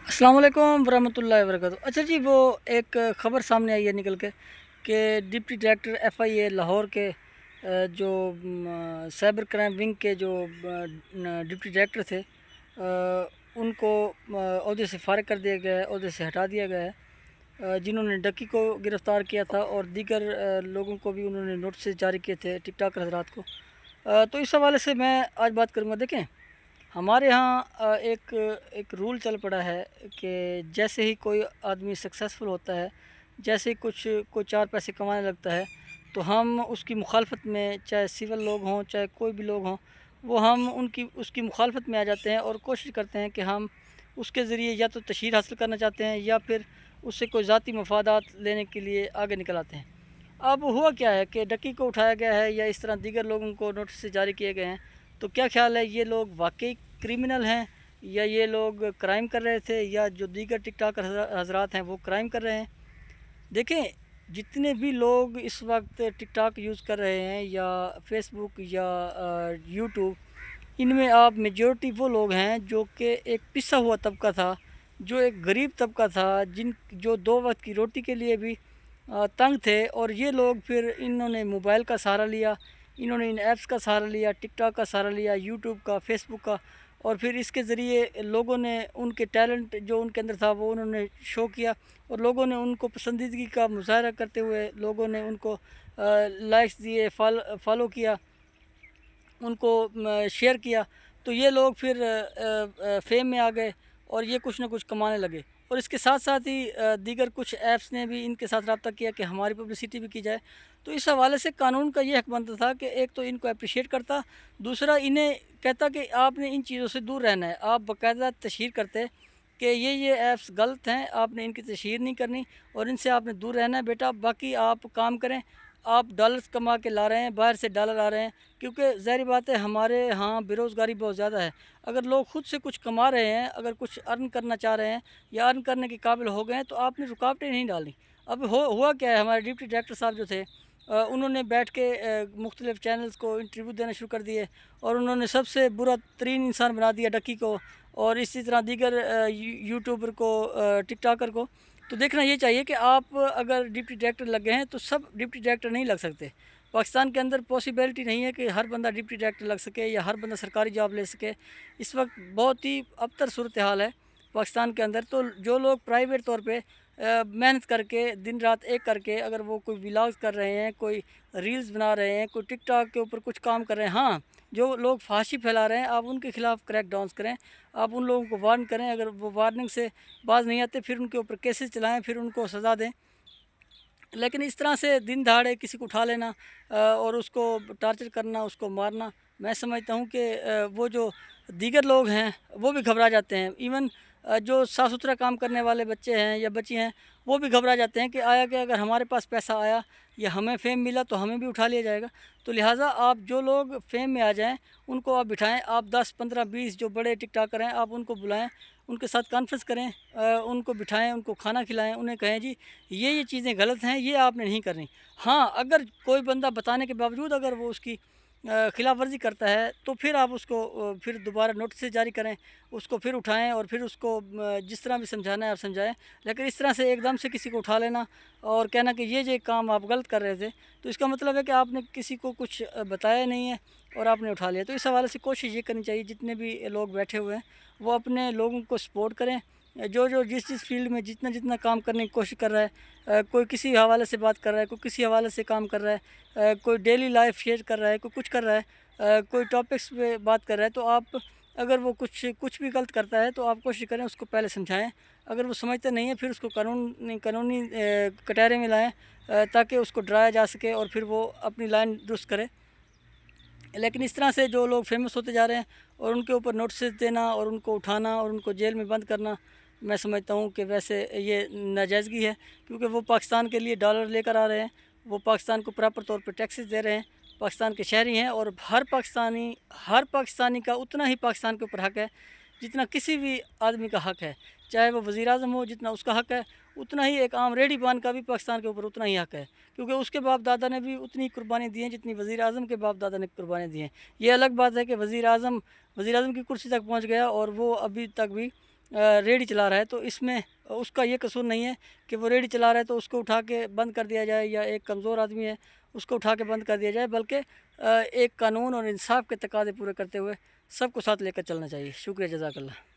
अस्सलाम वालेकुम वरहमतुल्लाहि वबरकातुहू। अच्छा जी, वो एक ख़बर सामने आई है निकल के कि डिप्टी डायरेक्टर एफआईए लाहौर के जो साइबर क्राइम विंग के जो डिप्टी डायरेक्टर थे, उनको ओहदे से फ़ारिग कर दिया गया है, ओहदे से हटा दिया गया है। जिन्होंने डक्की को गिरफ़्तार किया था और दीगर लोगों को भी उन्होंने नोटिस जारी किए थे, टिकटॉकर हज़रात को। तो इस हवाले से मैं आज बात करूँगा। देखें, हमारे यहाँ एक एक रूल चल पड़ा है कि जैसे ही कोई आदमी सक्सेसफुल होता है, जैसे ही कोई चार पैसे कमाने लगता है, तो हम उसकी मुखालफत में, चाहे सिविल लोग हों चाहे कोई भी लोग हों, वो हम उनकी उसकी मुखालफत में आ जाते हैं और कोशिश करते हैं कि हम उसके ज़रिए या तो तशहीर हासिल करना चाहते हैं या फिर उससे कोई ज़ाती मफादात लेने के लिए आगे निकल आते हैं। अब हुआ क्या है कि डक्की को उठाया गया है या इस तरह दीगर लोगों को नोटिस जारी किए गए हैं, तो क्या ख्याल है, ये लोग वाकई क्रिमिनल हैं या ये लोग क्राइम कर रहे थे, या जो दीगर टिकटॉकर हजरात हैं वो क्राइम कर रहे हैं? देखें, जितने भी लोग इस वक्त टिकटॉक यूज़ कर रहे हैं या फेसबुक या यूट्यूब, इनमें आप मेजॉरिटी वो लोग हैं जो कि एक पिसा हुआ तबका था, जो एक गरीब तबका था, जो दो वक्त की रोटी के लिए भी तंग थे। और ये लोग फिर इन्होंने मोबाइल का सहारा लिया, इन्होंने इन ऐप्स का सहारा लिया, टिकटॉक का सहारा लिया, यूट्यूब का, फेसबुक का, और फिर इसके ज़रिए लोगों ने उनके टैलेंट जो उनके अंदर था वो उन्होंने शो किया, और लोगों ने उनको पसंदीदगी का मुजाहरा करते हुए लोगों ने उनको लाइक्स दिए, फॉलो किया, उनको शेयर किया। तो ये लोग फिर फेम में आ गए और ये कुछ ना कुछ कमाने लगे। और इसके साथ साथ ही दीगर कुछ ऐप्स ने भी इनके साथ रब्ता किया कि हमारी पब्लिसिटी भी की जाए। तो इस हवाले से कानून का ये हक बनता था कि एक तो इनको अप्रिशिएट करता, दूसरा इन्हें कहता कि आपने इन चीज़ों से दूर रहना है। आप बाकायदा तशहीर करते कि ये ऐप्स गलत हैं, आपने इनकी तशहीर नहीं करनी और इनसे आपने दूर रहना है बेटा, बाकी आप काम करें। आप डॉलर्स कमा के ला रहे हैं, बाहर से डॉलर आ रहे हैं, क्योंकि ज़ाहिर बात है हमारे यहाँ बेरोज़गारी बहुत ज़्यादा है। अगर लोग खुद से कुछ कमा रहे हैं, अगर कुछ अर्न करना चाह रहे हैं या अर्न करने के काबिल हो गए हैं, तो आपने रुकावटें नहीं डाली। अब हुआ क्या है, हमारे डिप्टी डायरेक्टर साहब जो थे, उन्होंने बैठ के मुख्तलिफ़ चैनल्स को इंटरव्यू देना शुरू कर दिए और उन्होंने सबसे बुरा तरीन इंसान बना दिया डक्की को, और इसी तरह दीगर यूट्यूबर को, टिकटॉकर को। तो देखना ये चाहिए कि आप अगर डिप्टी डायरेक्टर लग गए हैं तो सब डिप्टी डायरेक्टर नहीं लग सकते। पाकिस्तान के अंदर पॉसिबिलिटी नहीं है कि हर बंदा डिप्टी डायरेक्टर लग सके या हर बंदा सरकारी जॉब ले सके। इस वक्त बहुत ही अबतर सूरत हाल है पाकिस्तान के अंदर। तो जो लोग प्राइवेट तौर पे मेहनत करके दिन रात एक करके, अगर वो कोई व्लॉग्स कर रहे हैं, कोई रील्स बना रहे हैं, कोई टिकटॉक के ऊपर कुछ काम कर रहे हैं, हाँ, जो लोग फांसी फैला रहे हैं, आप उनके खिलाफ़ क्रैक डाउन करें, आप उन लोगों को वार्न करें। अगर वो वार्निंग से बाज नहीं आते, फिर उनके ऊपर केसेस चलाएँ, फिर उनको सज़ा दें। लेकिन इस तरह से दिन दहाड़े किसी को उठा लेना और उसको टार्चर करना, उसको मारना, मैं समझता हूँ कि वो जो दीगर लोग हैं वो भी घबरा जाते हैं। इवन जो साफ़ सुथरा काम करने वाले बच्चे हैं या बच्ची हैं, वो भी घबरा जाते हैं कि आया कि अगर हमारे पास पैसा आया या हमें फ़ेम मिला तो हमें भी उठा लिया जाएगा। तो लिहाजा आप जो लोग फ़ेम में आ जाएँ उनको आप बिठाएँ। आप 10, 15, 20 जो बड़े टिकटॉकर हैं आप उनको बुलाएँ, उनके साथ कॉन्फ्रेंस करें, उनको बिठाएँ, उनको खाना खिलाएँ, उन्हें कहें जी ये चीज़ें गलत हैं, ये आपने नहीं करनी। हाँ, अगर कोई बंदा बताने के बावजूद अगर वो उसकी खिलाफ़ वर्ज़ी करता है, तो फिर आप उसको फिर दोबारा नोटिस जारी करें, उसको फिर उठाएँ और फिर उसको जिस तरह भी समझाना है आप समझाएँ। लेकिन इस तरह से एकदम से किसी को उठा लेना और कहना कि ये काम आप गलत कर रहे थे, तो इसका मतलब है कि आपने किसी को कुछ बताया नहीं है और आपने उठा लिया। तो इस हवाले से कोशिश ये करनी चाहिए, जितने भी लोग बैठे हुए हैं, वो अपने लोगों को सपोर्ट करें। जो जिस फील्ड में जितना काम करने की कोशिश कर रहा है, कोई किसी हवाले से बात कर रहा है, कोई किसी हवाले से काम कर रहा है, कोई डेली लाइफ शेयर कर रहा है, कोई कुछ कर रहा है, कोई टॉपिक्स पे बात कर रहा है, तो आप अगर वो कुछ भी गलत करता है तो आप कोशिश करें उसको पहले समझाएं। अगर वो समझता नहीं है फिर उसको कानूनी कटहरे में लाएं, ताकि उसको डराया जा सके और फिर वो अपनी लाइन दुरुस्त करे। लेकिन इस तरह से जो लोग फेमस होते जा रहे हैं और उनके ऊपर नोटिस देना और उनको उठाना और उनको जेल में बंद करना, मैं समझता हूँ कि वैसे ये नाजायज़गी है, क्योंकि वो पाकिस्तान के लिए डॉलर लेकर आ रहे हैं, वो पाकिस्तान को प्रॉपर तौर पे टैक्सेस दे रहे हैं, पाकिस्तान के शहरी हैं, और हर पाकिस्तानी का उतना ही पाकिस्तान के ऊपर हक़ है जितना किसी भी आदमी का हक़ है। चाहे वो वज़ीर-ए-आज़म हो, जितना उसका हक़ है, उतना ही एक आम रेहड़ी पान का भी पाकिस्तान के ऊपर उतना ही हक़ है, क्योंकि उसके बाप दादा ने भी उतनी कुर्बानी दी है जितनी वज़ीर-ए-आज़म के बाप दादा ने कुर्बानी दी हैं। ये अलग बात है कि वज़ीर-ए-आज़म की कुर्सी तक पहुँच गया और वो अभी तक भी ریڑھی چلا رہا ہے تو اس میں اس کا یہ قصور نہیں ہے کہ وہ ریڑھی چلا رہا ہے تو اس کو اٹھا کے بند کر دیا جائے، یا ایک کمزور آدمی ہے اس کو اٹھا کے بند کر دیا جائے، بلکہ ایک قانون اور انصاف کے تقاضے پورے کرتے ہوئے سب کو ساتھ لے کر چلنا چاہیے۔ شکریہ، جزاک اللہ۔